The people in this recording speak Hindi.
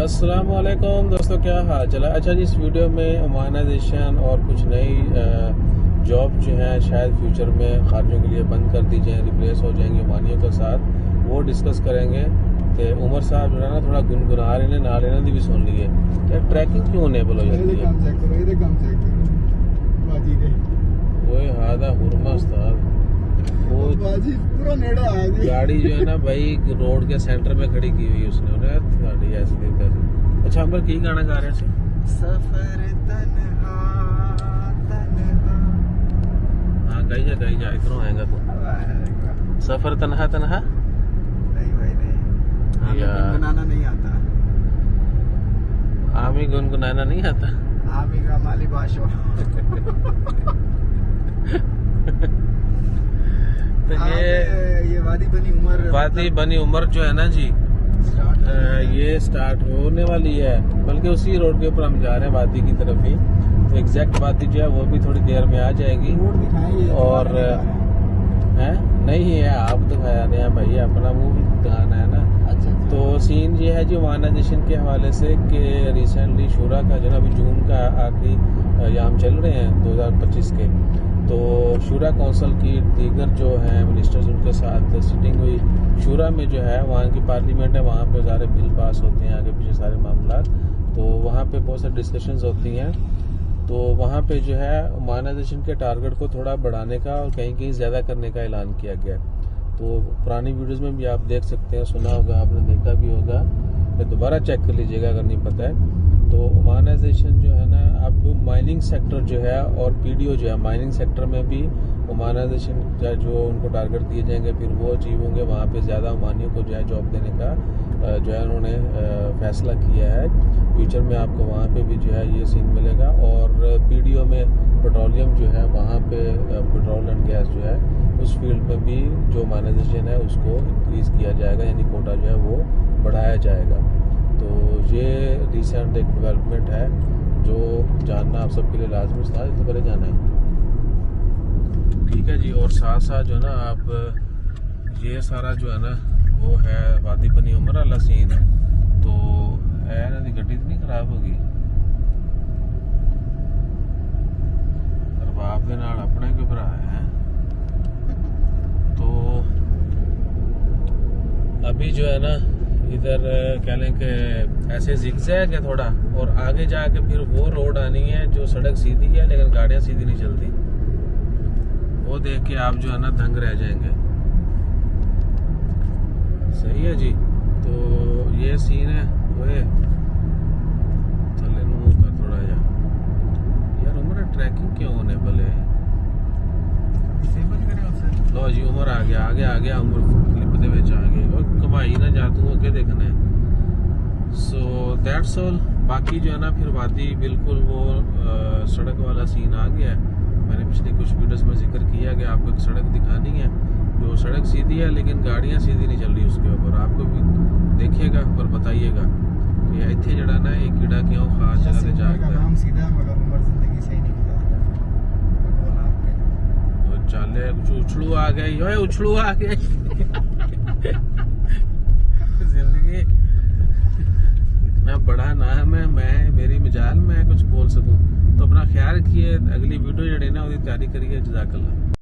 अस्सलाम वालेकुम दोस्तों, क्या हाल चला। अच्छा जी, इस वीडियो में ओमानाइजेशन और कुछ नई जॉब जो है शायद फ्यूचर में खारजों के लिए बंद कर दी जाए, रिप्लेस हो जाएंगे ओमानियों के साथ, वो डिस्कस करेंगे। तो उमर साहब जो है ना थोड़ा गुनगुना रहे ने, नाल इन्हों की भी सुन लीए। यार ट्रैकिंग क्यों इनेबल हो जाती है? वो हादा हुरमा उस्ताद, वो गाड़ी जो है ना भाई रोड के सेंटर में खड़ी की हुई उसने, उन्हें ऐसे देखता था। अच्छा अमर की गाना गा रहे थे? सफर तन्हा तन्हा। हाँ गाई जा, इधरों आएगा तो। सफर तन्हा तन्हा नहीं भाई नहीं, यार गुनगुनाना नहीं आता। आमी गुनगुनाना नहीं आता। आमी का माली बाशो। तो ये वादी बनी उमर जो है ना जी, ये स्टार्ट होने वाली है, बल्कि उसी रोड के ऊपर हम जा रहे हैं वादी की तरफ ही। तो एग्जैक्ट वादी जो है वो भी थोड़ी देर में आ जाएगी। और है नहीं है, आप दिखाया नहीं है भाई, अपना मुंह भी दिखाना है ना। अच्छा तो सीन ये है जी ओमानाइजेशन के हवाले से कि रिसेंटली शूरा का जो ना अभी जून का आखिरी याम चल रहे हैं 2025 के, तो शूरा कौंसिल की दीगर जो हैं मिनिस्टर्स उनके साथ सिटिंग हुई। शूरा में जो है वहाँ की पार्लियामेंट है, वहाँ पे सारे बिल पास होते हैं, आगे पीछे सारे मामला, तो वहाँ पे बहुत सारी डिस्कशंस होती हैं। तो वहाँ पे जो है ओमानाइजेशन के टारगेट को थोड़ा बढ़ाने का और कहीं कहीं ज़्यादा करने का ऐलान किया गया। तो पुरानी वीडियोस में भी आप देख सकते हैं, सुना होगा आपने, देखा भी होगा, तो दोबारा चेक कर लीजिएगा अगर नहीं पता है। तो ओमानाइजेशन जो है ना, अब माइनिंग सेक्टर जो है और पीडीओ जो है, माइनिंग सेक्टर में भी ओमानाइजेशन जो उनको टारगेट दिए जाएंगे, फिर वो अचीव होंगे। वहाँ पे ज़्यादा ओमानियों को जो है जॉब देने का जो है उन्होंने फैसला किया है। फ्यूचर में आपको वहाँ पे भी जो है ये सीन मिलेगा। और पीडीओ में पेट्रोलियम जो है, वहाँ पे पेट्रोल एंड गैस जो है, उस फील्ड में भी जो ओमानाइजेशन है उसको इंक्रीज़ किया जाएगा, यानी कोटा जो है वो बढ़ाया जाएगा। तो ये रिसेंट एक डेवलपमेंट है जो जानना आप सबके लिए लाजमी था, इससे पहले जाना है, ठीक है जी। और साथ साथ जो है ना आप ये सारा जो है ना वो है वादी बनी उमर वाला सीन। तो है ना, गड्डी तो नहीं खराब होगी, रबाब के नाल अपने क्यों भरा है। तो अभी जो है ना इधर कह लें कि ऐसे जिगजैग है थोड़ा, और आगे जाके फिर वो रोड आनी है जो सड़क सीधी है लेकिन गाड़ियां सीधी नहीं चलती, वो देख के आप जो है ना दंग रह जाएंगे। सही है जी। तो ये सीन है। ओए चले मुंह कर थोड़ा यार उमर ट्रैकिंग क्यों होने भले। लो जी उमर आ गया उमर क्लिप दे विच आ गए, और कमाई ना जा तू अगे देखना है। So that's all. बाकी जो है ना फिर वादी बिल्कुल वो सड़क वाला सीन आ गया है। मैंने पिछली कुछ वीडियोस में जिक्र किया कि आपको एक सड़क दिखानी है, जो सड़क सीधी है लेकिन गाड़ियां सीधी नहीं चल रही उसके ऊपर। आपको भी देखिएगा और बताइएगा कि इतने जड़ा ना एक कीड़ा क्यों खास जगह से जाता है। चले उछलू आ गए, यो उछलू आ गए। जिंदगी इतना बड़ा नाम है, मैं मेरी मजाल में कुछ बोल सकूं। तो अपना ख्याल रखिए, अगली वीडियो जड़ी ना उसकी तैयारी करिए। जज़ाकल्लाह।